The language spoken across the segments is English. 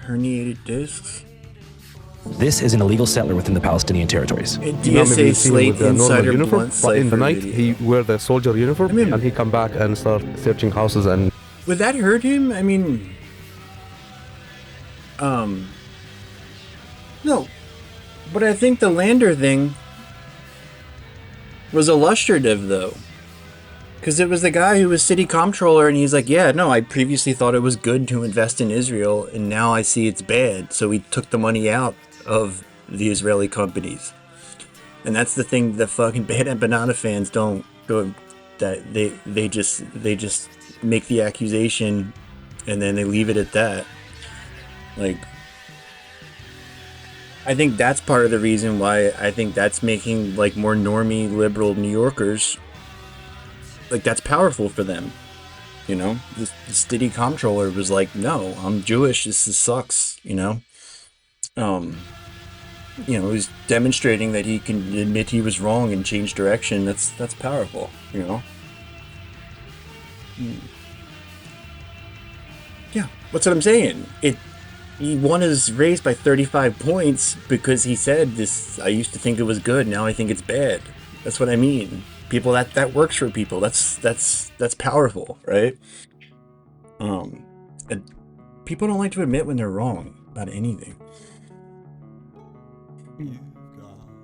Herniated discs? This is an illegal settler within the Palestinian territories. DSA Slate Insider uniform, but in the night video. he wear the soldier uniform, and he come back and start searching houses. And would that hurt him? I mean, no, but I think the Lander thing was illustrative though, because it was the guy who was city comptroller, and he's like, yeah, no, I previously thought it was good to invest in Israel, and now I see it's bad, so he took the money out of the Israeli companies. And that's the thing that fucking Bad Banana fans don't go, that they just make the accusation and then they leave it at that. Like, I think that's part of the reason why I think that's making like more normie liberal New Yorkers, like, that's powerful for them. You know, the city comptroller was like, no, I'm Jewish, this sucks, you know. You know, he's demonstrating that he can admit he was wrong and change direction. That's powerful, you know. Yeah, that's what I'm saying. He won his race by 35 points because he said this. I used to think it was good, now I think it's bad. That's what I mean. People, that works for people. That's powerful, right? And people don't like to admit when they're wrong about anything.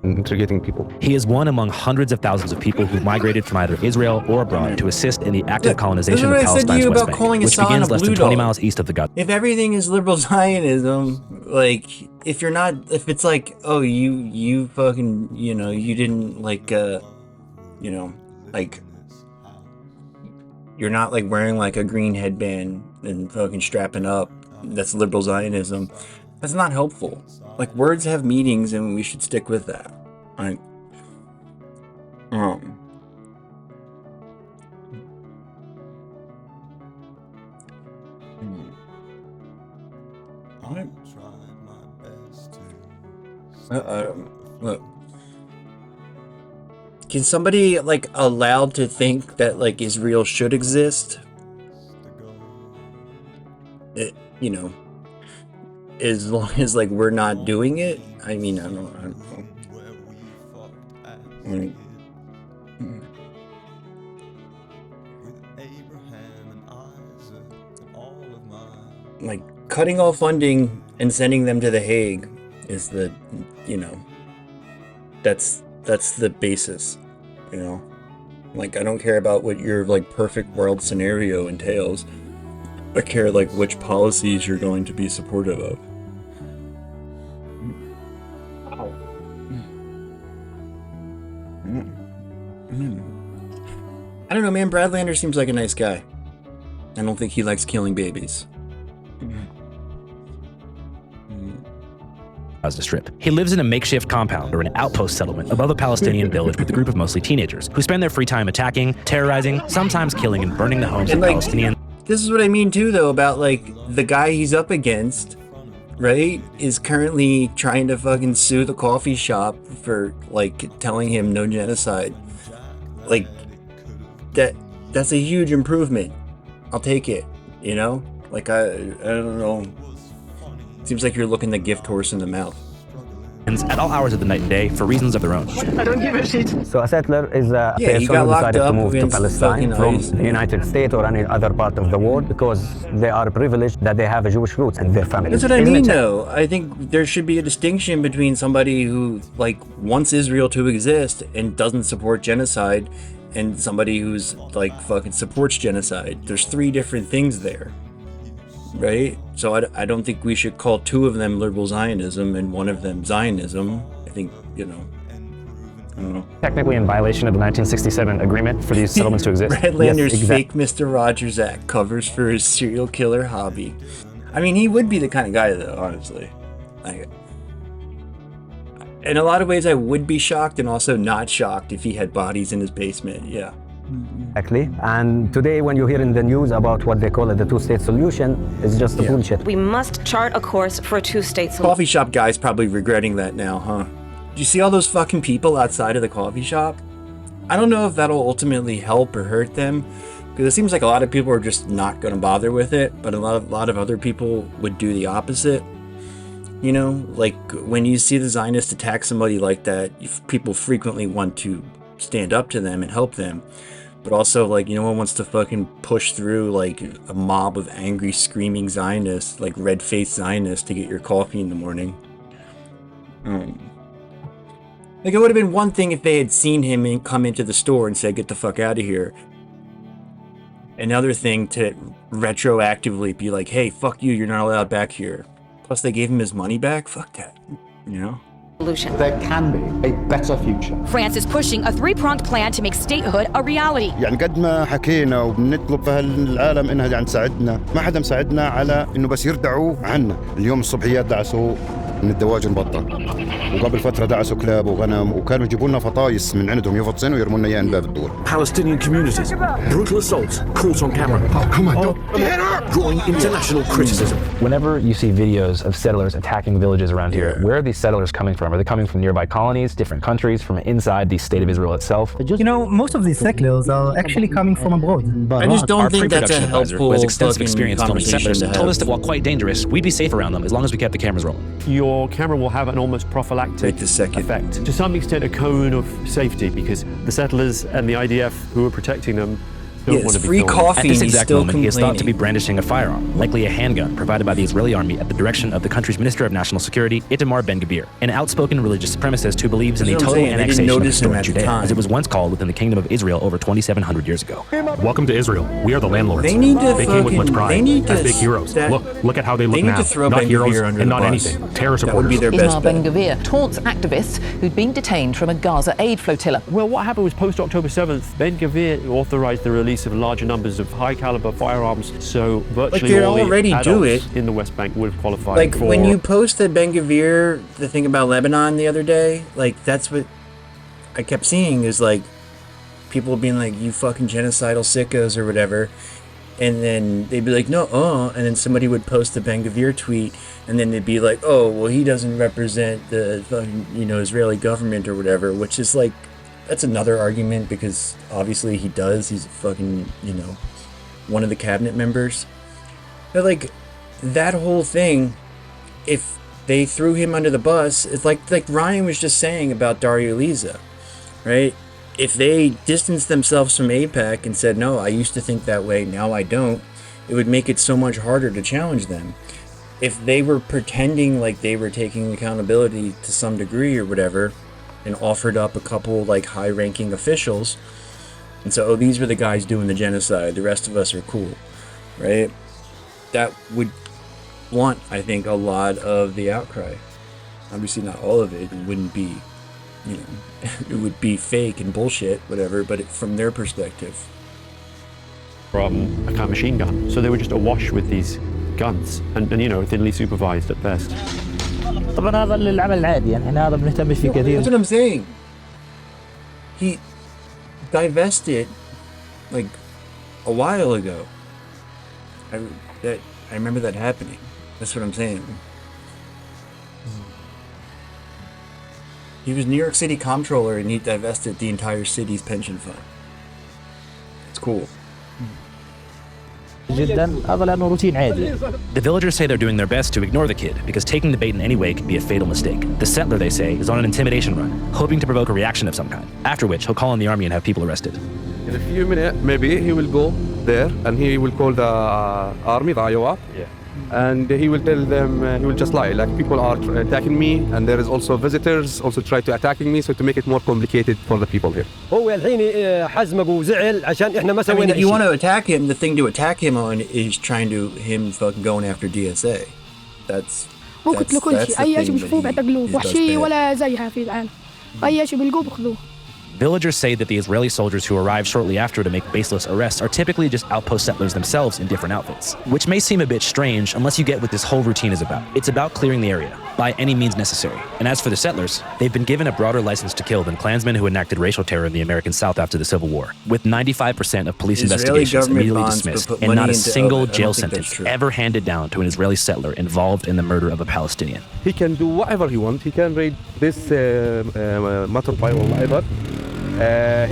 interrogating people. He is one among hundreds of thousands of people who migrated from either Israel or abroad to assist in the active colonization of Palestine's West Bank, which begins less than 20 miles east of the Gaza. If everything is liberal Zionism, like, if it's like, oh, you fucking, you know, you didn't, like, you know, like, you're not, like, wearing, like, a green headband and fucking strapping up, that's liberal Zionism, that's not helpful. Like, words have meanings, and we should stick with that. Like, look. Can somebody, like, allowed to think that, like, Israel should exist? You know, as long as, like, we're not doing it? I mean, I don't know. Like, cutting all funding and sending them to The Hague is the, you know, that's the basis, you know? Like, I don't care about what your, like, perfect world scenario entails. I care, like, which policies you're going to be supportive of. I don't know, man. Brad Lander seems like a nice guy. I don't think he likes killing babies. Gaza Strip. He lives in a makeshift compound or an outpost settlement above a Palestinian village with a group of mostly teenagers who spend their free time attacking, terrorizing, sometimes killing and burning the homes of Palestinians. This is what I mean too, though, about, like, the guy he's up against, right, is currently trying to fucking sue the coffee shop for, like, telling him no genocide. Like, that's a huge improvement. I'll take it, you know? Like, I don't know. Seems like you're looking the gift horse in the mouth. At all hours of the night and day for reasons of their own. I don't give a shit. So a settler is a person who decided to move to Palestine from the United States or any other part of the world because they are privileged that they have a Jewish roots in their family. That's what I mean, though. I think there should be a distinction between somebody who, like, wants Israel to exist and doesn't support genocide and somebody who's, like, fucking supports genocide. There's three different things there. Right? So I don't think we should call two of them liberal Zionism and one of them Zionism. I think, you know, I don't know. Technically in violation of the 1967 agreement for these settlements to exist. Brad Lander's fake Mr. Rogers Act covers for his serial killer hobby. I mean, he would be the kind of guy, though, honestly. Like, in a lot of ways, I would be shocked and also not shocked if he had bodies in his basement. Yeah. Exactly. And today, when you hear in the news about what they call it the two-state solution, it's just a bullshit. We must chart a course for a two-state solution. Coffee shop guy's probably regretting that now, huh? Do you see all those fucking people outside of the coffee shop? I don't know if that'll ultimately help or hurt them, because it seems like a lot of people are just not going to bother with it, but a lot of other people would do the opposite. You know, like when you see the Zionists attack somebody like that, people frequently want to stand up to them and help them. But also, like, no one wants to fucking push through, like, a mob of angry, screaming Zionists, like red-faced Zionists, to get your coffee in the morning. Like, it would have been one thing if they had seen him and come into the store and said, get the fuck out of here. Another thing to retroactively be like, hey, fuck you, you're not allowed back here. Plus, they gave him his money back? Fuck that, you know? There can be a better future. France is pushing a three-pronged plan to make statehood a reality. يعني قد ما حكينا وبنطلب في هالعالم انها يعني تساعدنا، ما حدا مساعدنا على انه بس يردعوا عنا. اليوم الصبحيات دعسوا من الدواجن بطة، وقبل فترة دعسوا كلاب وغنم، وكانوا يجيبوا لنا فطايس من عندهم يفطسن ويرموا لنا اياها من باب الدور. Palestinian communities, brutal assaults caught on camera. Oh, come on, drawing international criticism. Whenever you see videos of settlers attacking villages around here, where are these settlers coming from? Are they coming from nearby colonies, different countries, from inside the state of Israel itself? You know, most of these settlers are actually coming from abroad. I just don't think that's a helpful who has extensive fucking experience filming settlers, conversation to told us have. that while quite dangerous, we'd be safe around them as long as we kept the cameras rolling. Your camera will have an almost prophylactic effect. To some extent, a cone of safety, because the settlers and the IDF who are protecting them don't want to be free filmed. coffee. At this exact still moment, he is thought to be complaining. brandishing a firearm, likely a handgun provided by the Israeli army at the direction of the country's Minister of National Security, Itamar Ben-Gvir, an outspoken religious supremacist who believes in the That's what I'm total saying, they didn't annexation of notice him historic at the Judea, time. as it was once called within the Kingdom of Israel over 2,700 years ago. Welcome to Israel. We are the landlords. They need to They came with much fucking- pride they need as to big heroes. that- Look at how they look They need now. to throw Not Ben-Gvir heroes under and the not bus. anything. Terror That would supporters. be their best Ismail bet. Ben-Gvir taunts activists who'd been detained from a Gaza aid flotilla. Well, what happened was post-October 7th, Ben-Gvir authorized the release of larger numbers of high-caliber firearms, so virtually they all the already do adults it. in the West Bank would have qualified Like, for... when you posted Ben-Gvir, the thing about Lebanon the other day, like, that's what I kept seeing is, like, people being like, you fucking genocidal sickos or whatever. And then they'd be like, no, and then somebody would post the Ben-Gvir tweet, and then they'd be like, oh, well, he doesn't represent the fucking, Israeli government or whatever, which is like, that's another argument because obviously he does. He's fucking, one of the cabinet members. But like, that whole thing, if they threw him under the bus, it's like Ryan was just saying about Dario Liza, right? If they distanced themselves from AIPAC and said, no, I used to think that way, now I don't, it would make it so much harder to challenge them. If they were pretending like they were taking accountability to some degree or whatever, and offered up a couple like high-ranking officials, and so, these were the guys doing the genocide, the rest of us are cool, right? That would blunt, I think, a lot of the outcry. Obviously not all of it. It wouldn't be, it would be fake and bullshit, whatever, but from their perspective. From a kind of machine gun. So they were just awash with these guns and thinly supervised at best. طبعا هذا العمل العادي يعني احنا هذا بنهتمش فيه كثير. That's what I'm saying. He divested like a while ago. I remember that happening. That's what I'm saying. He was New York City comptroller and he divested the entire city's pension fund. It's cool. جدا هذا لأنه روتين عادي. The villagers say they're doing their best to ignore the kid because taking the bait in any way could be a fatal mistake. The settler, they say, is on an intimidation run, hoping to provoke a reaction of some kind, after which he'll call in the army and have people arrested. In a few minutes, maybe he will go there and he will call the army, the IOA. Yeah. And he will tell them, he will just lie, like people are attacking me and there is also visitors also try to attacking me, so to make it more complicated for the people here. هو الحين حزمق وزعل عشان احنا ما I mean, سوينا if you want to attack him, the thing to attack him on is him fucking going after DSA. That's قلت له كل شيء أي شيء بيشوفوه بيعتقلوه وحشي bad. ولا زيها في العالم أي شيء بيلقوه بياخذوه. Villagers say that the Israeli soldiers who arrive shortly after to make baseless arrests are typically just outpost settlers themselves in different outfits, which may seem a bit strange unless you get what this whole routine is about. It's about clearing the area, by any means necessary. And as for the settlers, they've been given a broader license to kill than Klansmen who enacted racial terror in the American South after the Civil War, with 95% of police Israeli investigations government immediately bonds dismissed, put and money not a into single I don't jail think that's sentence true. ever handed down to an Israeli settler involved in the murder of a Palestinian. He can do whatever he wants. He can raid this motorbike or whatever.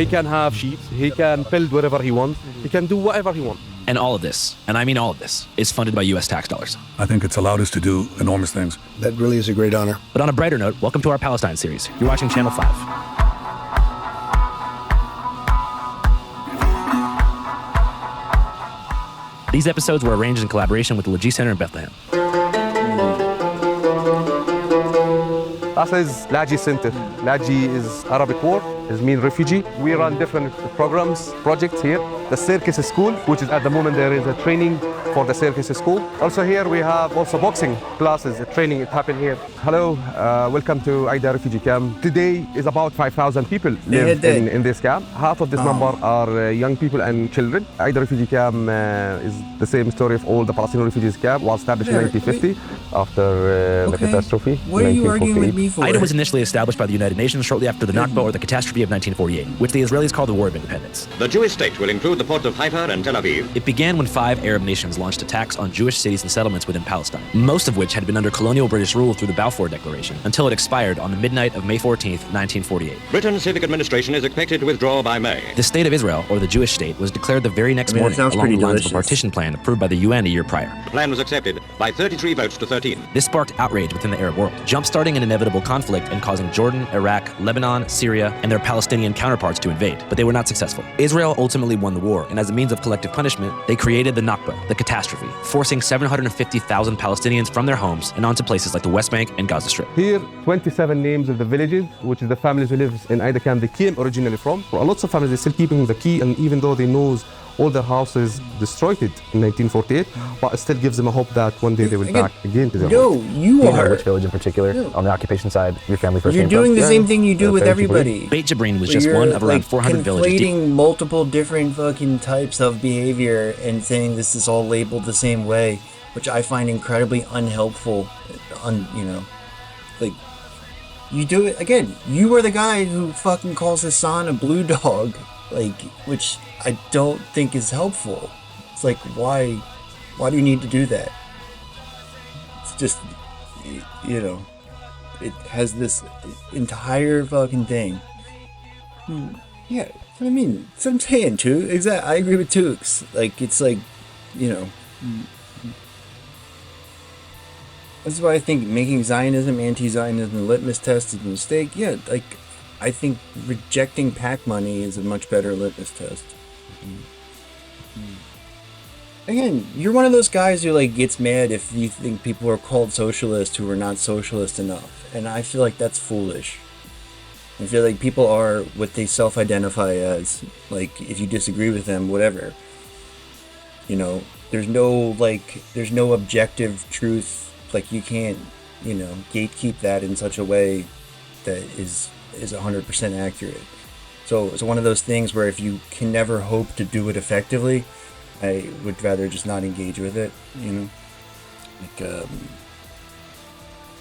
He can have sheep. He can build wherever he wants. He can do whatever he wants. And all of this, and I mean all of this, is funded by US tax dollars. I think it's allowed us to do enormous things. That really is a great honor. But on a brighter note, welcome to our Palestine series. You're watching Channel 5. These episodes were arranged in collaboration with the Lajee Center in Bethlehem. That is Lajee Center. Lajee is Arabic word. It means refugee. We run different programs, projects here. The circus school, which is at the moment there is a training for the circus school. Also here we have also boxing classes, training, it happened here. Hello, welcome to Aida refugee camp. Today is about 5,000 people live in this camp. Half of this number are young people and children. Aida refugee camp is the same story of all the Palestinian refugees camp, was established in 1950 after the catastrophe. What are you arguing with me for? Aida was initially established by the United Nations shortly after the Nakba or the catastrophe of 1948, which the Israelis call the War of Independence. The Jewish state will include the ports of Haifa and Tel Aviv. It began when 5 Arab nations launched attacks on Jewish cities and settlements within Palestine, most of which had been under colonial British rule through the Balfour Declaration, until it expired on the midnight of May 14th, 1948. Britain's civic administration is expected to withdraw by May. The State of Israel, or the Jewish state, was declared the very next morning along the lines of a partition plan approved by the UN a year prior. The plan was accepted by 33 votes to 13. This sparked outrage within the Arab world, jump-starting an inevitable conflict and causing Jordan, Iraq, Lebanon, Syria, and their Palestinian counterparts to invade, but they were not successful. Israel ultimately won the war, and as a means of collective punishment, they created the Nakba, the catastrophe, forcing 750,000 Palestinians from their homes and onto places like the West Bank and Gaza Strip. Here, 27 names of the villages, which is the families who live in Aida camp, they came originally from. For lots of families, they're still keeping the key, and even though they know all their houses destroyed it in 1948, but it still gives them a hope that one day they will back again to their homes. You are. Which village in particular, on the occupation side, your family first You're came doing from? the same thing you do with everybody. Beit Jibrin was just one of around 400 villages. Conflating multiple different fucking types of behavior and saying this is all labeled the same way, which I find incredibly unhelpful. You do it again. You are the guy who fucking calls his son a blue dog, which I don't think is helpful. It's like, why do you need to do that? It's just, it has this entire fucking thing. Yeah, I mean, that's what I'm saying, too. Exactly, I agree with Tukes. That's why I think making Zionism, anti-Zionism, a litmus test is a mistake. Yeah, I think rejecting PAC money is a much better litmus test. Again, you're one of those guys who gets mad if you think people are called socialist who are not socialist enough, and I feel like that's foolish. I feel like people are what they self-identify as. If you disagree with them, whatever. There's no objective truth. You can't, gatekeep that in such a way that is 100% accurate. So it's one of those things where if you can never hope to do it effectively, I would rather just not engage with it,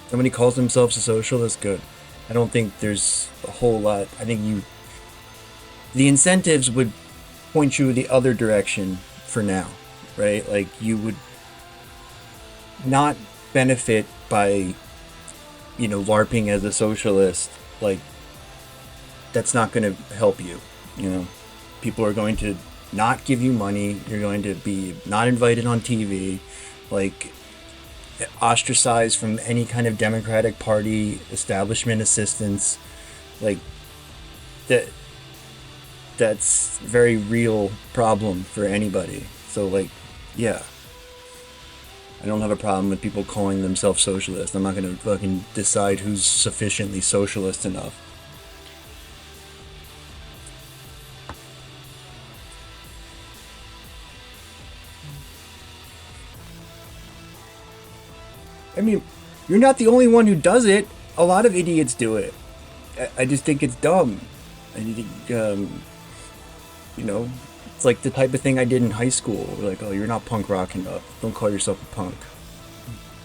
somebody calls themselves a socialist, good. I don't think there's a whole lot. I think the incentives would point you the other direction for now, right? You would not benefit by, LARPing as a socialist. That's not going to help you, People are going to not give you money. You're going to be not invited on TV, ostracized from any kind of Democratic Party establishment assistance. That's a very real problem for anybody. So yeah, I don't have a problem with people calling themselves socialist. I'm not going to fucking decide who's sufficiently socialist enough. I mean, you're not the only one who does it. A lot of idiots do it. I just think it's dumb. I think, it's like the type of thing I did in high school. Oh, you're not punk rock enough. Don't call yourself a punk.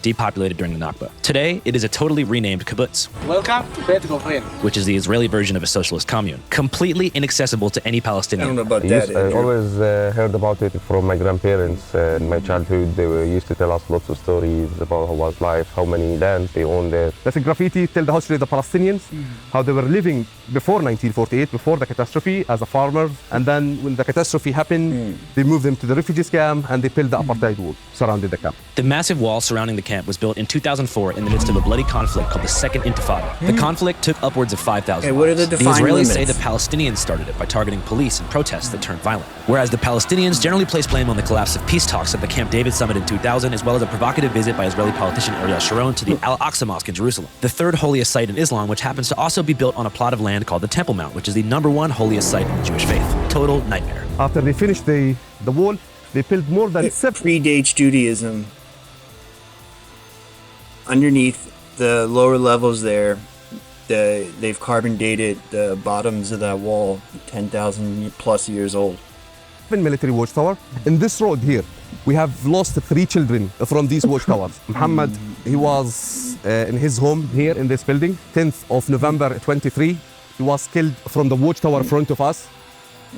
depopulated during the Nakba. Today, it is a totally renamed kibbutz. Welcome to Beit Gvrin, which is the Israeli version of a socialist commune, completely inaccessible to any Palestinian. I don't know about that. I always heard about it from my grandparents in my childhood. They used to tell us lots of stories about how was life, how many lands they owned there. That's a graffiti tell the history of the Palestinians, how they were living before 1948, before the catastrophe, as a farmers, and then when the catastrophe happened, they moved them to the refugees camp and they built the apartheid wall surrounding the camp. The massive wall surrounding the camp was built in 2004 in the midst of a bloody conflict called the Second Intifada. The conflict took upwards of 5,000 lives. What are the Israelis limits? say the Palestinians started it by targeting police and protests that turned violent, whereas the Palestinians generally place blame on the collapse of peace talks at the Camp David summit in 2000, as well as a provocative visit by Israeli politician Ariel Sharon to the Al-Aqsa Mosque in Jerusalem, the third holiest site in Islam, which happens to also be built on a plot of land called the Temple Mount, which is the #1 holiest site in the Jewish faith. Total nightmare. After they finished the wall, they built more than it predates Judaism. Underneath the lower levels there, they've carbon dated the bottoms of that wall, 10,000 plus years old. Military watchtower. In this road here, we have lost 3 children from these watchtowers. Muhammad, he was in his home here in this building, 10th of November 23. He was killed from the watchtower in front of us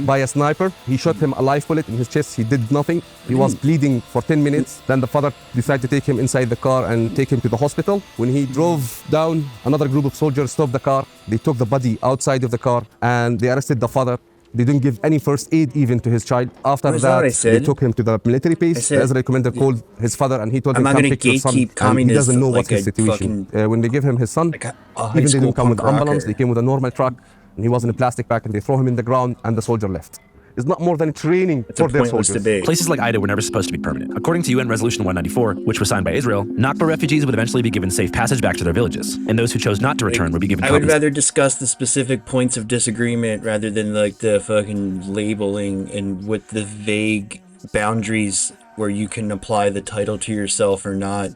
by a sniper. He shot him a live bullet in his chest. He did nothing. He was bleeding for 10 minutes. Then the father decided to take him inside the car and take him to the hospital. When he drove down, another group of soldiers stopped the car. They took the body outside of the car and they arrested the father. They didn't give any first aid even to his child. After that, they took him to the military base. The Israeli commander called his father and he told him, come pick your son. And he doesn't know what's his situation. When they give him his son, even they didn't come with ambulance, they came with a normal truck. And he was in a plastic bag and they throw him in the ground and the soldier left. It's not more than training for their soldiers. Places like Ida were never supposed to be permanent. According to UN Resolution 194, which was signed by Israel, Nakba refugees would eventually be given safe passage back to their villages, and those who chose not to return would be given I would rather discuss the specific points of disagreement rather than like the fucking labeling and with the vague boundaries where you can apply the title to yourself or not.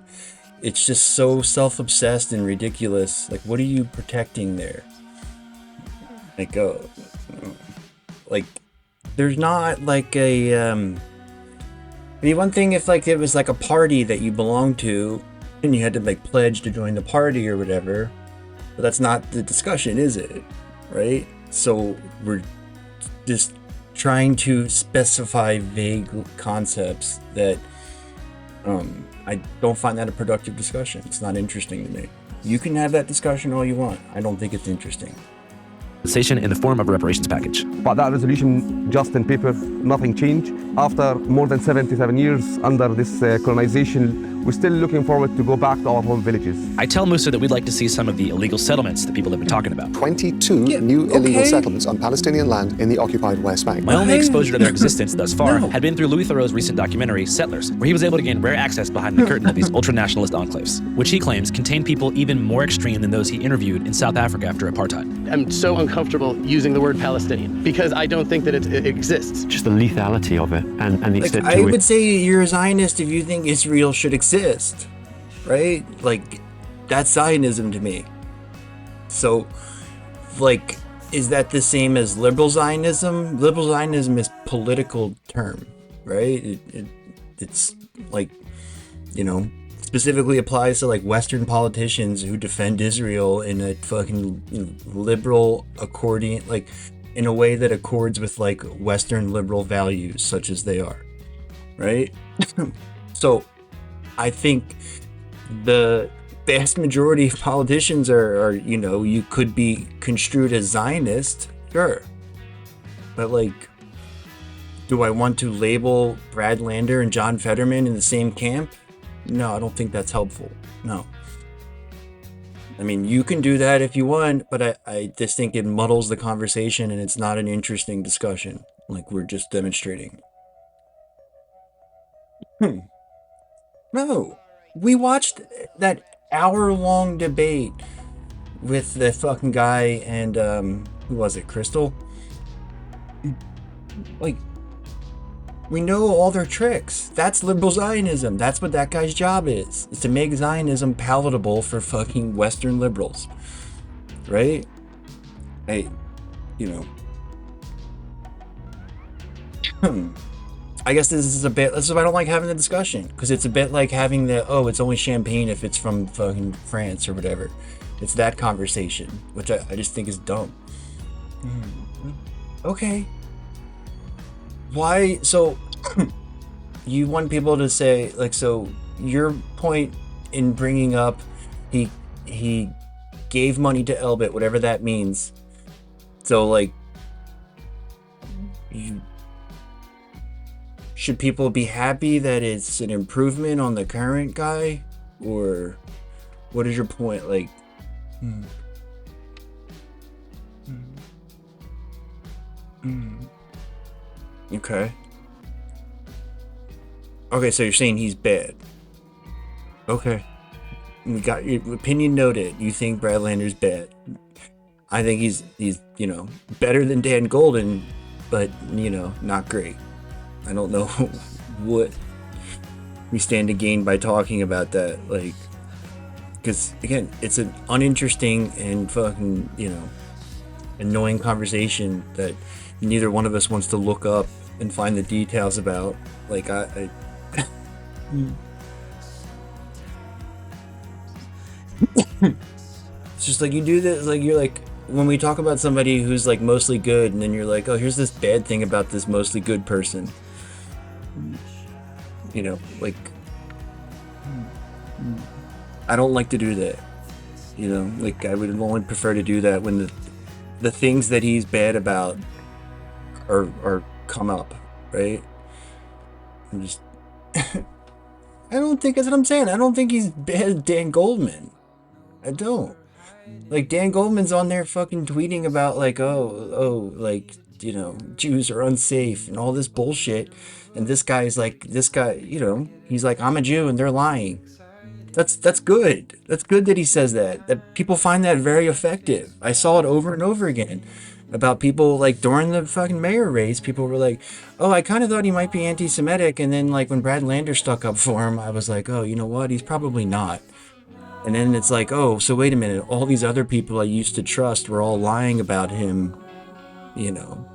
It's just so self-obsessed and ridiculous. Like, what are you protecting there? Like, there's not like a the one thing if like it was like a party that you belonged to and you had to like pledge to join the party or whatever, but that's not the discussion, is it? Right? So we're just trying to specify vague concepts that I don't find that a productive discussion. It's not interesting to me. You can have that discussion all you want. I don't think it's interesting. In the form of a reparations package. But that resolution, just in paper, nothing changed. After more than 77 years under this colonization, we're still looking forward to go back to our home villages. I tell Musa that we'd like to see some of the illegal settlements that people have been talking about. 22 new illegal settlements on Palestinian land in the occupied West Bank. My only exposure to their existence thus far had been through Louis Theroux's recent documentary, Settlers, where he was able to gain rare access behind the curtain of these ultra-nationalist enclaves, which he claims contain people even more extreme than those he interviewed in South Africa after apartheid. I'm so uncomfortable using the word Palestinian because I don't think that it exists. Just the lethality of it and the extent to I which... would say you're a Zionist if you think Israel should exist, right? Like, that's Zionism to me. So, like, is that the same as liberal Zionism? Liberal Zionism is a political term, right? It's like, you know, specifically applies to like Western politicians who defend Israel in a fucking liberal accordion, like in a way that accords with like Western liberal values such as they are, right? So I think the vast majority of politicians are, you know, you could be construed as Zionist, sure. But like, do I want to label Brad Lander and John Fetterman in the same camp? No, I don't think that's helpful. No. I mean, you can do that if you want, but I just think it muddles the conversation and it's not an interesting discussion. Like, we're just demonstrating. No. We watched that hour-long debate with the fucking guy and, who was it, Crystal? Like, we know all their tricks. That's liberal Zionism. That's what that guy's job is to make Zionism palatable for fucking Western liberals. Right? Hey, you know. I guess this is a bit, this is why I don't like having the discussion, because it's a bit like having the, oh, it's only champagne if it's from fucking France or whatever. It's that conversation, which I just think is dumb. Okay. Why, so, you want people to say, like, so, your point in bringing up, he gave money to Elbit, whatever that means. So, like, should people be happy that it's an improvement on the current guy? Or what is your point? Like, okay. Okay, so you're saying he's bad. Okay. We got your opinion noted. You think Brad Lander's bad. I think he's you know, better than Dan Golden, but, you know, not great. I don't know what we stand to gain by talking about that, like, because, again, it's an uninteresting and fucking, you know, annoying conversation that neither one of us wants to look up and find the details about. Like, it's just like, you do this, like, you're like, when we talk about somebody who's like mostly good, and then you're like, oh, here's this bad thing about this mostly good person, you know, like, I don't like to do that, you know, like, I would only prefer to do that when the things that he's bad about are come up, right? I'm just I don't think, that's what I'm saying, I don't think he's bad as Dan Goldman. I don't. Like, Dan Goldman's on there fucking tweeting about, like, oh, like, you know, Jews are unsafe and all this bullshit. And this guy's like, you know, he's like, I'm a Jew and they're lying. That's good. That's good that he says that. That people find that very effective. I saw it over and over again about people, like, during the fucking mayor race, people were like, oh, I kind of thought he might be anti-Semitic. And then, like, when Brad Lander stuck up for him, I was like, oh, you know what? He's probably not. And then it's like, oh, so wait a minute, all these other people I used to trust were all lying about him, you know.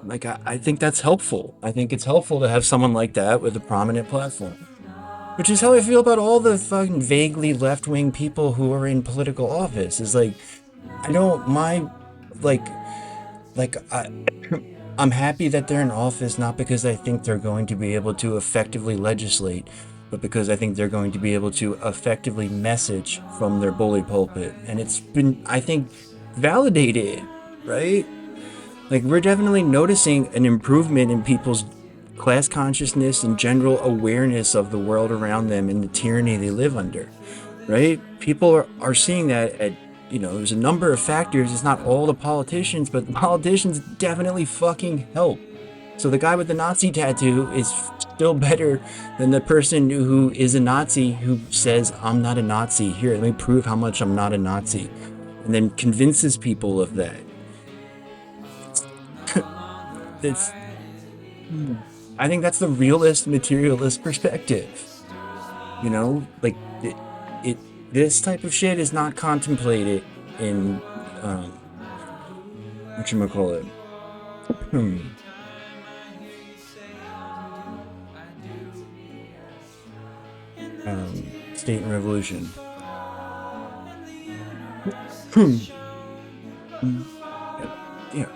Like, I think that's helpful. I think it's helpful to have someone like that with a prominent platform. Which is how I feel about all the fucking vaguely left-wing people who are in political office. Is like, I don't mind, I'm happy that they're in office, not because I think they're going to be able to effectively legislate, but because I think they're going to be able to effectively message from their bully pulpit. And it's been, I think, validated, right? Like, we're definitely noticing an improvement in people's class consciousness and general awareness of the world around them and the tyranny they live under, right? People are seeing that at, you know, there's a number of factors. It's not all the politicians, but the politicians definitely fucking help. So the guy with the Nazi tattoo is still better than the person who is a Nazi who says, I'm not a Nazi. Here, let me prove how much I'm not a Nazi. And then convinces people of that. I think that's the realist, materialist perspective. You know, like, this type of shit is not contemplated in, whatchamacallit? State and Revolution. Yeah.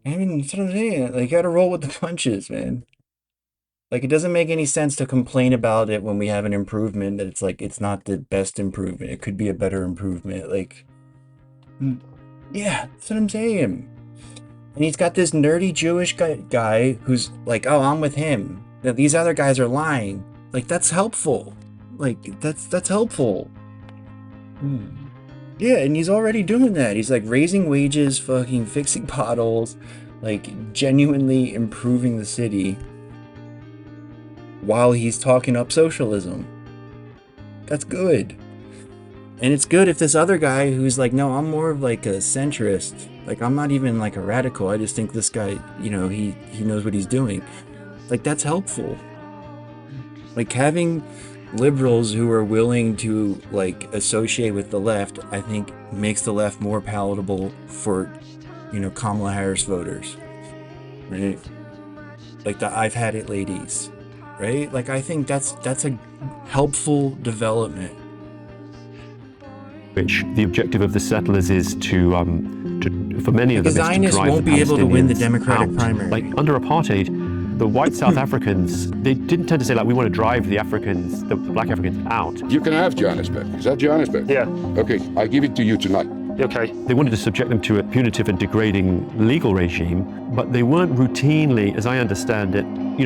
I mean, that's what I'm saying. Like, you gotta roll with the punches, man. Like, it doesn't make any sense to complain about it when we have an improvement that it's like, it's not the best improvement. It could be a better improvement. Like, yeah, that's what I'm saying. And he's got this nerdy Jewish guy who's like, oh, I'm with him. Now, these other guys are lying. Like, that's helpful. Like, that's helpful. Yeah, and he's already doing that. He's like raising wages, fucking fixing potholes, like genuinely improving the city while he's talking up socialism. That's good. And it's good if this other guy who's like, no, I'm more of like a centrist. Like, I'm not even like a radical. I just think this guy, you know, he knows what he's doing. Like, that's helpful. Like, having liberals who are willing to like associate with the left, I think makes the left more palatable for, Kamala Harris voters, right? Like the I've had it ladies, right? Like I think that's a helpful development. Which the objective of the settlers is to for many of them, is to Zionists drive won't the be able to win the Palestinians Democratic out. primary. Like under apartheid, the white South Africans, they didn't tend to say like, we want to drive the Africans, the black Africans out. You can have Johannesburg. Is that Johannesburg? Yeah. Okay, I give it to you tonight. Okay. They wanted to subject them to a punitive and degrading legal regime, but they weren't routinely, as I understand it,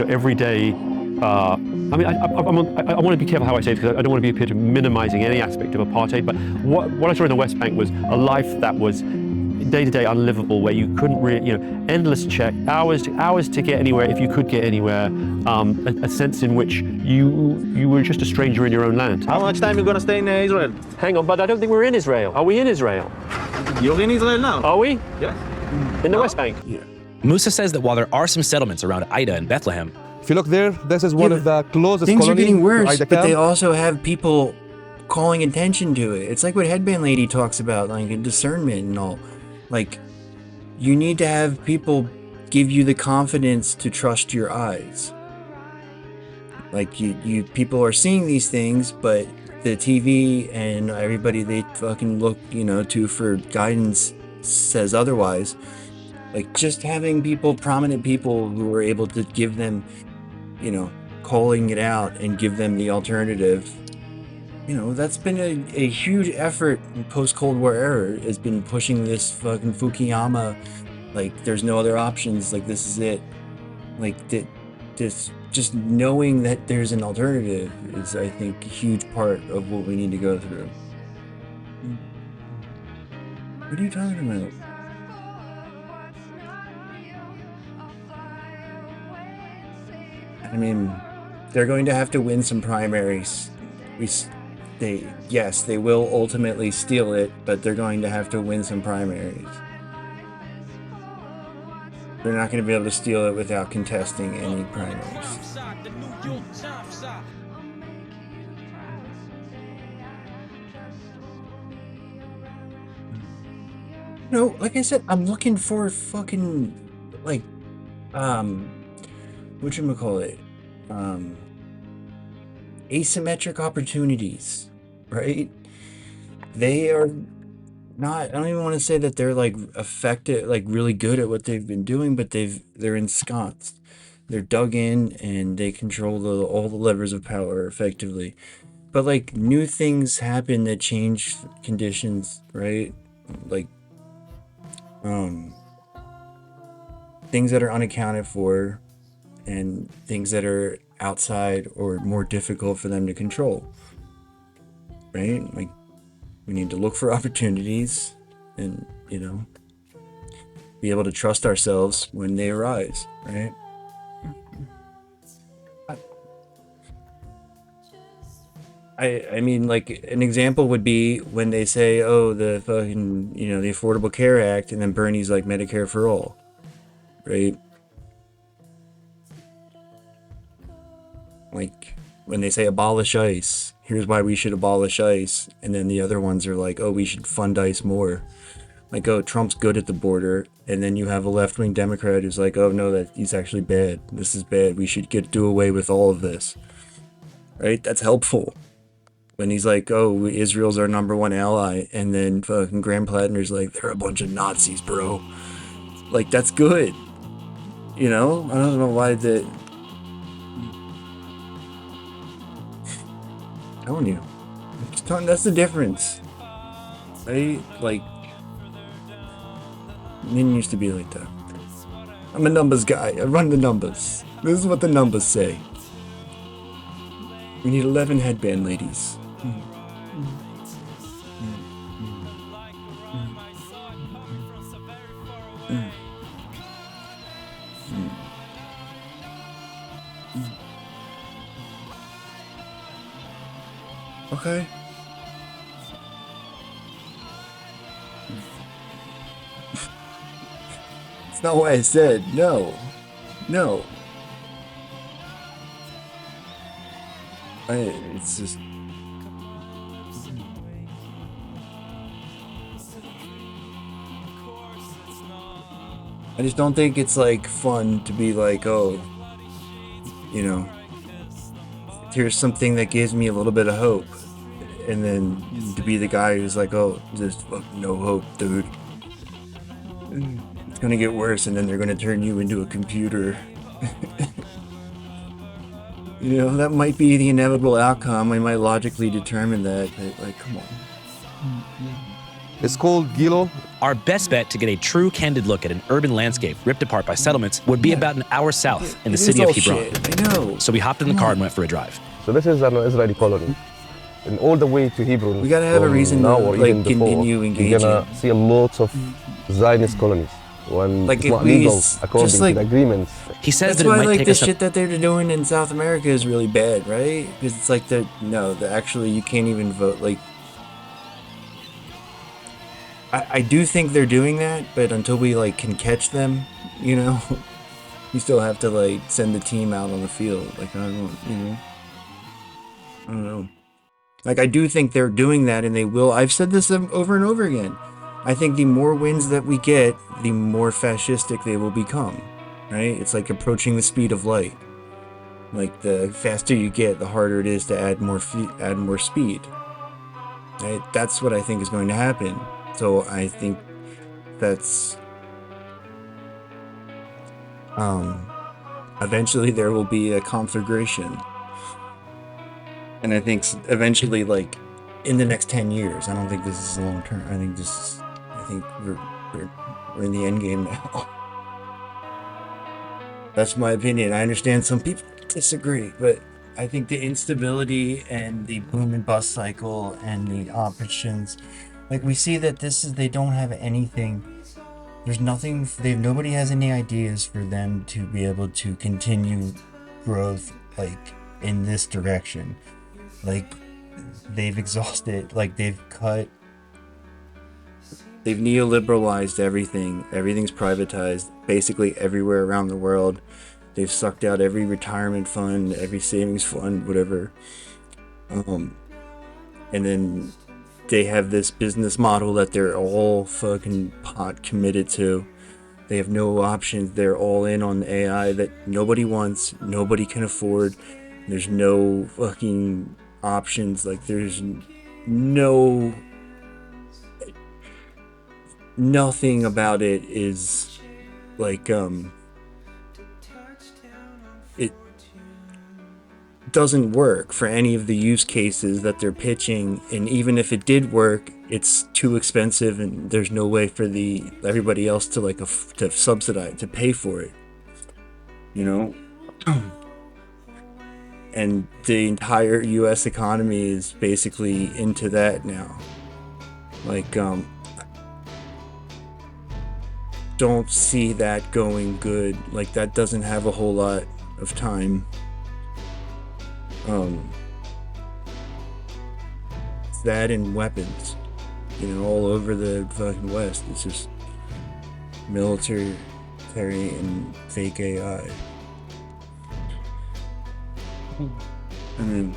every day. I want to be careful how I say it, because I don't want to be minimizing any aspect of apartheid, but what I saw in the West Bank was a life that was day-to-day unlivable, where you couldn't really, endless check, hours to get anywhere, if you could get anywhere, a sense in which you were just a stranger in your own land. How much time are you going to stay in Israel? Hang on, but I don't think we're in Israel. Are we in Israel? You're in Israel now? Are we? Yes. In the West Bank? Yeah. Musa says that while there are some settlements around Ida and Bethlehem, if you look there, this is one of the closest things colonies. Are getting worse, Ida but camp. they also have people calling attention to it. It's like what Headband Lady talks about, like discernment and all. Like, you need to have people give you the confidence to trust your eyes. Like, you people are seeing these things, but the TV and everybody they fucking look, to for guidance says otherwise. Like, just having prominent people who are able to give them, calling it out and give them the alternative. That's been a huge effort in post-Cold War era, has been pushing this fucking Fukuyama, like, there's no other options, like, this is it. Like, this, just knowing that there's an alternative is, I think, a huge part of what we need to go through. What are you talking about? I mean, they're going to have to win some primaries. They will ultimately steal it, but they're going to have to win some primaries. They're not going to be able to steal it without contesting any primaries. Like I said, I'm looking for fucking, like, whatchamacallit, asymmetric opportunities, right? They are not, I don't even want to say that they're like effective, like really good at what they've been doing, but they're ensconced. They're dug in and they control all the levers of power effectively. But like new things happen that change conditions, right? Like things that are unaccounted for and things that are outside or more difficult for them to control, right? Like, we need to look for opportunities and, be able to trust ourselves when they arise, right? I mean, like, an example would be when they say, oh, the fucking, the Affordable Care Act, and then Bernie's like Medicare for all, right? Like, when they say abolish ICE, here's why we should abolish ICE, and then the other ones are like, oh, we should fund ICE more. Like, oh, Trump's good at the border, and then you have a left-wing Democrat who's like, oh, no, that he's actually bad. This is bad. We should do away with all of this. Right? That's helpful. When he's like, oh, Israel's our #1 ally, and then fucking Graham Plattner's like, they're a bunch of Nazis, bro. Like, that's good. I don't know why that... telling you. That's the difference. Right? Like, didn't used to be like that. I'm a numbers guy. I run the numbers. This is what the numbers say. We need 11 headband ladies. Okay. It's not what I said. No. It's just. I just don't think it's like fun to be like, oh, you know, here's something that gives me a little bit of hope, and then to be the guy who's like, oh, there's no hope, dude. It's gonna get worse, and then they're gonna turn you into a computer. You know, that might be the inevitable outcome. I might logically determine that, but like, come on. It's called Gilo. Our best bet to get a true, candid look at an urban landscape ripped apart by settlements would be about an hour south in the city of Hebron. I know. So we hopped in the car and went for a drive. So this is an Israeli colony. And all the way to Hebron, we gotta have a reason to like continue engaging. You're gonna see a lot of Zionist colonies. When like it's not legal according to the agreements. He says that's that why it might like take the us shit that they're doing in South America is really bad, right? Because it's like actually you can't even vote. Like, I do think they're doing that, but until we like can catch them, you know, you still have to like send the team out on the field. Like I don't know. Like I do think they're doing that, and they will. I've said this over and over again. I think the more wins that we get, the more fascistic they will become, right? It's like approaching the speed of light. Like the faster you get, the harder it is to add more speed. Right? That's what I think is going to happen. So I think that's eventually there will be a conflagration, and I think eventually, like in the next 10 years. I don't think this is long term. I think we're in the end game now. That's my opinion. I understand some people disagree, but I think the instability and the boom and bust cycle and the options, like we see that they don't have anything. There's nothing. Nobody has any ideas for them to be able to continue growth like in this direction. Like they've exhausted. Like they've neoliberalized everything. Everything's privatized basically everywhere around the world. They've sucked out every retirement fund, every savings fund, whatever. And then they have this business model that they're all fucking pot committed to. They have no options. They're all in on AI that nobody wants, nobody can afford. There's no fucking options. Like there's nothing about it is like it doesn't work for any of the use cases that they're pitching, and even if it did work, it's too expensive and there's no way for everybody else to to subsidize, to pay for it, you know. And the entire US economy is basically into that now. Like don't see that going good. Like that doesn't have a whole lot of time. It's that and weapons, you know, all over the fucking West. It's just military and fake AI. I mean,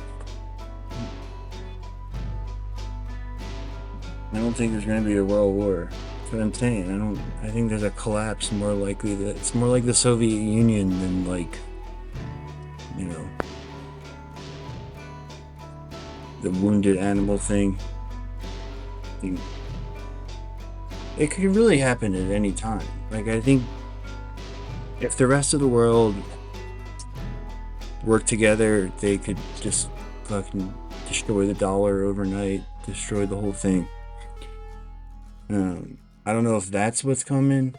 I don't think there's going to be a world war. That's what I'm saying. I think there's a collapse more likely. That it's more like the Soviet Union than like, you know, the wounded animal thing. It could really happen at any time. Like I think if the rest of the world work together, they could just fucking destroy the dollar overnight, destroy the whole thing. I don't know if that's what's coming,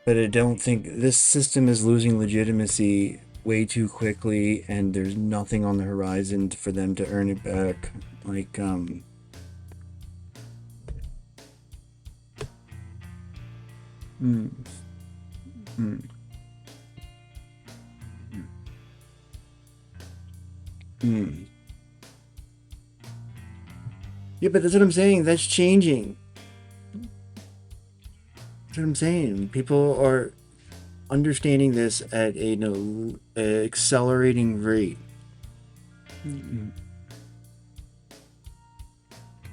but I don't think this system is losing legitimacy way too quickly, and there's nothing on the horizon for them to earn it back. Like Yeah, but that's what I'm saying. That's changing. That's what I'm saying. People are understanding this at an accelerating rate.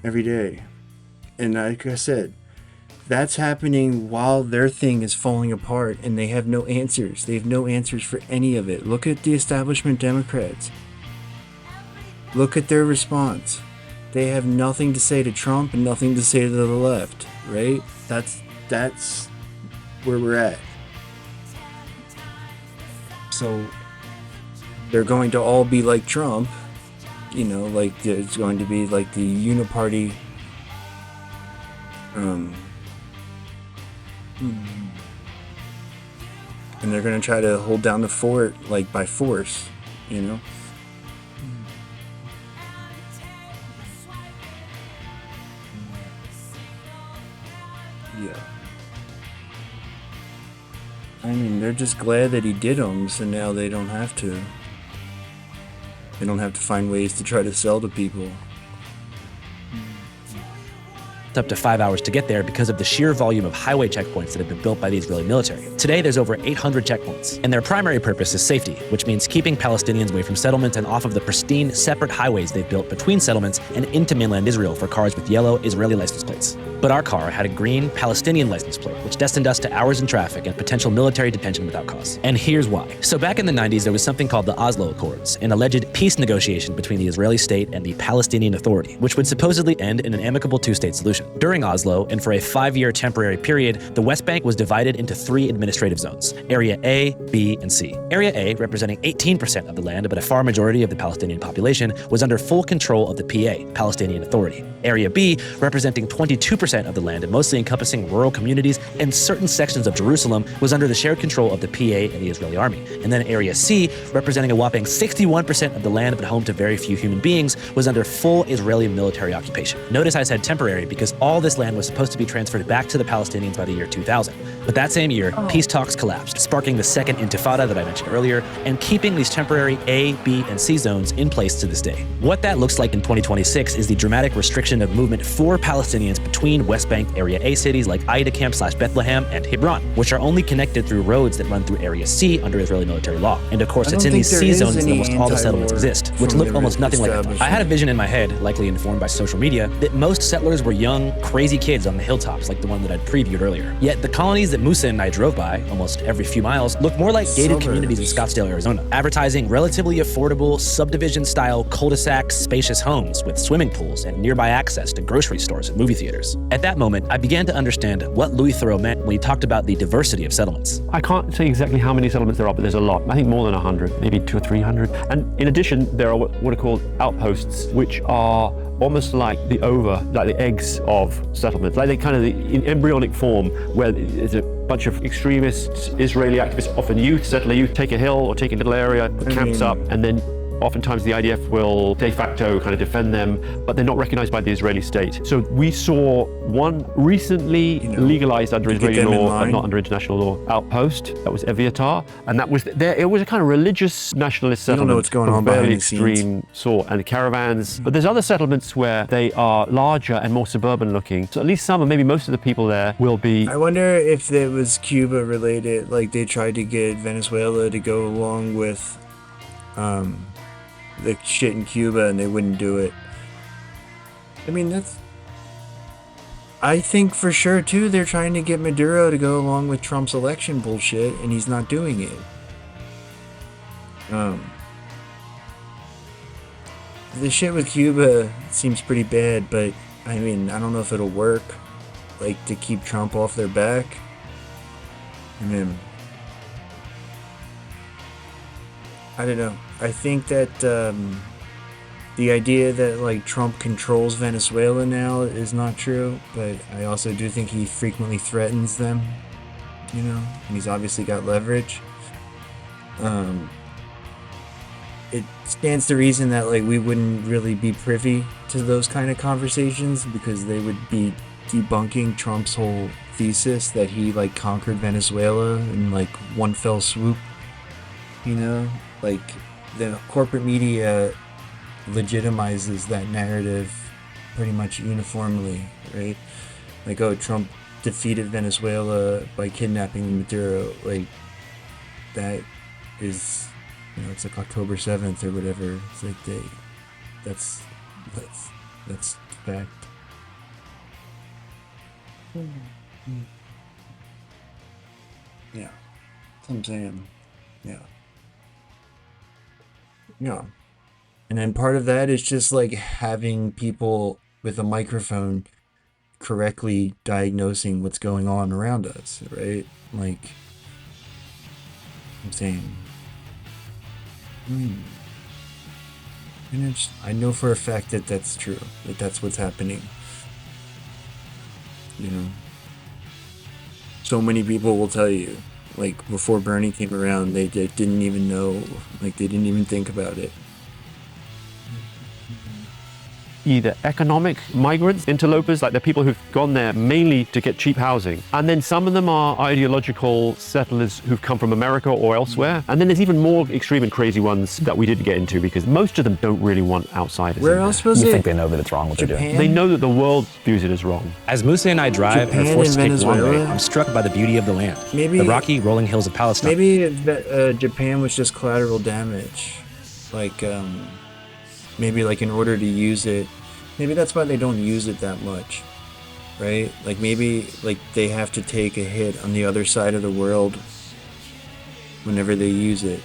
Every day. And like I said, that's happening while their thing is falling apart and they have no answers. They have no answers for any of it. Look at the establishment Democrats. Look at their response. They have nothing to say to Trump and nothing to say to the left, right? That's where we're at. So they're going to all be like Trump, you know, like it's going to be like the uniparty and they're going to try to hold down the fort like by force, you know. Yeah. I mean, they're just glad that he did them, so now they don't have to. They don't have to find ways to try to sell to people. Up to 5 hours to get there because of the sheer volume of highway checkpoints that have been built by the Israeli military. Today, there's over 800 checkpoints, and their primary purpose is safety, which means keeping Palestinians away from settlements and off of the pristine, separate highways they've built between settlements and into mainland Israel for cars with yellow Israeli license plates. But our car had a green Palestinian license plate, which destined us to hours in traffic and potential military detention without cause. And here's why. So back in the 90s, there was something called the Oslo Accords, an alleged peace negotiation between the Israeli state and the Palestinian Authority, which would supposedly end in an amicable two-state solution. During Oslo, and for a 5-year temporary period, the West Bank was divided into 3 administrative zones: Area A, B, and C. Area A, representing 18% of the land but a far majority of the Palestinian population, was under full control of the PA, Palestinian Authority. Area B, representing 22% of the land and mostly encompassing rural communities and certain sections of Jerusalem, was under the shared control of the PA and the Israeli army. And then Area C, representing a whopping 61% of the land but home to very few human beings, was under full Israeli military occupation. Notice I said temporary because all this land was supposed to be transferred back to the Palestinians by the year 2000. But that same year, peace talks collapsed, sparking the second intifada that I mentioned earlier, and keeping these temporary A, B, and C zones in place to this day. What that looks like in 2026 is the dramatic restriction of movement for Palestinians between West Bank Area A cities like Aida Camp/Bethlehem and Hebron, which are only connected through roads that run through Area C under Israeli military law. And of course, it's in these C zones that almost all the settlements exist, which look almost nothing like that. I had a vision in my head, likely informed by social media, that most settlers were young, crazy kids on the hilltops like the one that I'd previewed earlier. Yet the colonies that Musa and I drove by, almost every few miles, look more like gated communities in Scottsdale, Arizona, advertising relatively affordable, subdivision-style cul-de-sac spacious homes with swimming pools and nearby access to grocery stores and movie theaters. At that moment, I began to understand what Louis Theroux meant when he talked about the diversity of settlements. I can't say exactly how many settlements there are, but there's a lot. I think more than 100, maybe 200 or 300. And in addition, there are what are called outposts, which are almost like the like the eggs of settlements, like they kind of in embryonic form, where there's a bunch of extremist Israeli activists, often youth, settler youth, take a hill or take a little area, put camps up, and then oftentimes the IDF will de facto kind of defend them, but they're not recognized by the Israeli state. So we saw one recently legalized under Israeli law, but not under international law, outpost. That was Eviatar, and that was there. It was a kind of religious nationalist settlement. You don't know what's going on behind the scenes. Fairly extreme sort, and caravans. But there's other settlements where they are larger and more suburban looking. So at least some, or maybe most of the people there will be. I wonder if it was Cuba related, like they tried to get Venezuela to go along with the shit in Cuba and they wouldn't do it. I mean, I think for sure too they're trying to get Maduro to go along with Trump's election bullshit and he's not doing it. The shit with Cuba seems pretty bad, but I mean, I don't know if it'll work, like to keep Trump off their back. I mean, I don't know. I think that the idea that like Trump controls Venezuela now is not true, but I also do think he frequently threatens them, you know, and he's obviously got leverage. It stands to reason that like we wouldn't really be privy to those kind of conversations because they would be debunking Trump's whole thesis that he like conquered Venezuela in like one fell swoop, you know, like the corporate media legitimizes that narrative pretty much uniformly, right? Like, oh, Trump defeated Venezuela by kidnapping Maduro. Like, that is You know, it's like October 7th or whatever. It's like that's fact. Yeah. That's what I'm saying. Yeah. Yeah. And then part of that is just like having people with a microphone correctly diagnosing what's going on around us, right? Like, I'm saying. And I know for a fact that that's true, that that's what's happening. You know? So many people will tell you, like, before Bernie came around, they didn't even know, like, they didn't even think about it. Either economic migrants, interlopers, like they're people who've gone there mainly to get cheap housing. And then some of them are ideological settlers who've come from America or elsewhere. And then there's even more extreme and crazy ones that we didn't get into because most of them don't really want outsiders. Where else was it? You think they know that it's wrong what they're doing? They know that the world views it as wrong. As Musa and I drive and are forced to take the long way, I'm struck by the beauty of the land. Maybe the rocky, rolling hills of Palestine. Maybe Japan was just collateral damage. Like, maybe like in order to use it, maybe that's why they don't use it that much, right? Like maybe like they have to take a hit on the other side of the world whenever they use it,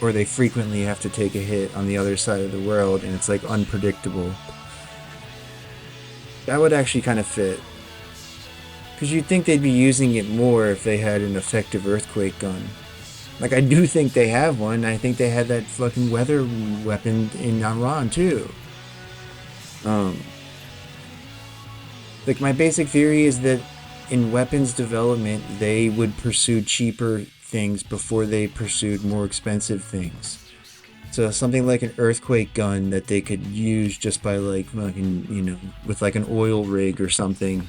or they frequently have to take a hit on the other side of the world and it's like unpredictable. That would actually kind of fit, because you'd think they'd be using it more if they had an effective earthquake gun. Like, I do think they have one. I think they had that fucking weather weapon in Iran, too. Like, my basic theory is that in weapons development, they would pursue cheaper things before they pursued more expensive things. So something like an earthquake gun that they could use just by, like, fucking, you know, with, like, an oil rig or something.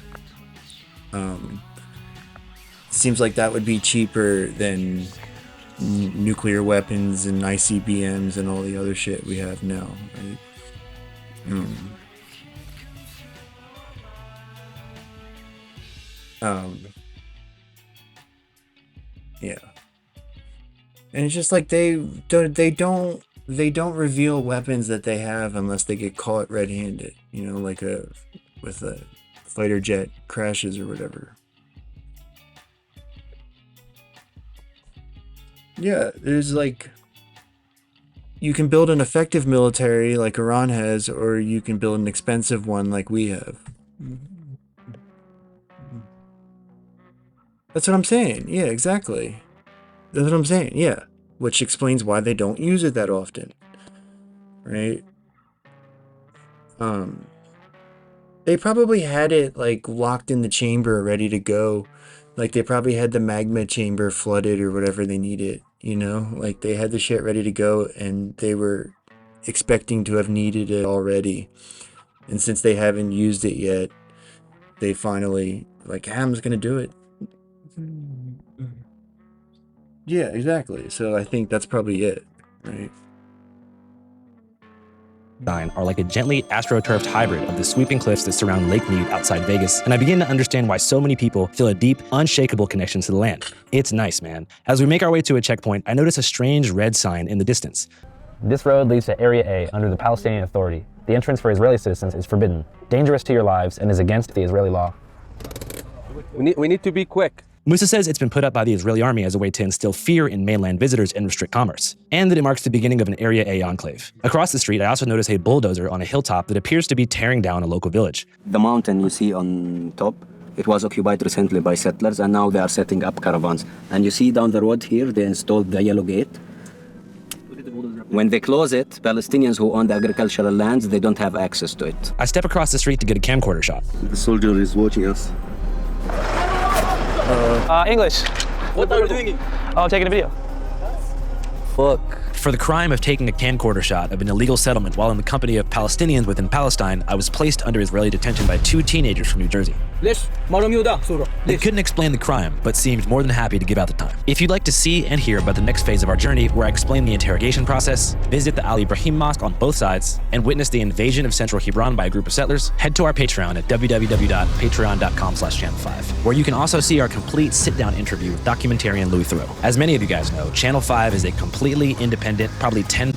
Seems like that would be cheaper than nuclear weapons and ICBMs and all the other shit we have now, right? Yeah. And it's just like they don't reveal weapons that they have unless they get caught red-handed, you know, like with a fighter jet crashes or whatever. Yeah, there's like, you can build an effective military like Iran has, or you can build an expensive one like we have. That's what I'm saying. Yeah, exactly. That's what I'm saying. Yeah. Which explains why they don't use it that often. Right? They probably had it like locked in the chamber ready to go. Like they probably had the magma chamber flooded or whatever they needed, you know? Like they had the shit ready to go and they were expecting to have needed it already. And since they haven't used it yet, they finally like, I'm just gonna do it. Yeah, exactly. So I think that's probably it, right? Are like a gently astroturfed hybrid of the sweeping cliffs that surround Lake Mead outside Vegas, and I begin to understand why so many people feel a deep, unshakable connection to the land. It's nice, man. As we make our way to a checkpoint, I notice a strange red sign in the distance. This road leads to Area A under the Palestinian Authority. The entrance for Israeli citizens is forbidden, dangerous to your lives, and is against the Israeli law. We need to be quick. Musa says it's been put up by the Israeli army as a way to instill fear in mainland visitors and restrict commerce, and that it marks the beginning of an Area A enclave. Across the street, I also notice a bulldozer on a hilltop that appears to be tearing down a local village. The mountain you see on top, it was occupied recently by settlers, and now they are setting up caravans. And you see down the road here, they installed the yellow gate. When they close it, Palestinians who own the agricultural lands, they don't have access to it. I step across the street to get a camcorder shot. The soldier is watching us. English. What are you doing? Oh, I'm taking a video. Fuck. For the crime of taking a camcorder shot of an illegal settlement while in the company of Palestinians within Palestine, I was placed under Israeli detention by 2 teenagers from New Jersey. They couldn't explain the crime, but seemed more than happy to give out the time. If you'd like to see and hear about the next phase of our journey, where I explain the interrogation process, visit the Al Ibrahim Mosque on both sides, and witness the invasion of central Hebron by a group of settlers, head to our Patreon at www.patreon.com/channel5, where you can also see our complete sit-down interview with documentarian Louis Theroux. As many of you guys know, Channel 5 is a completely independent independent, probably 10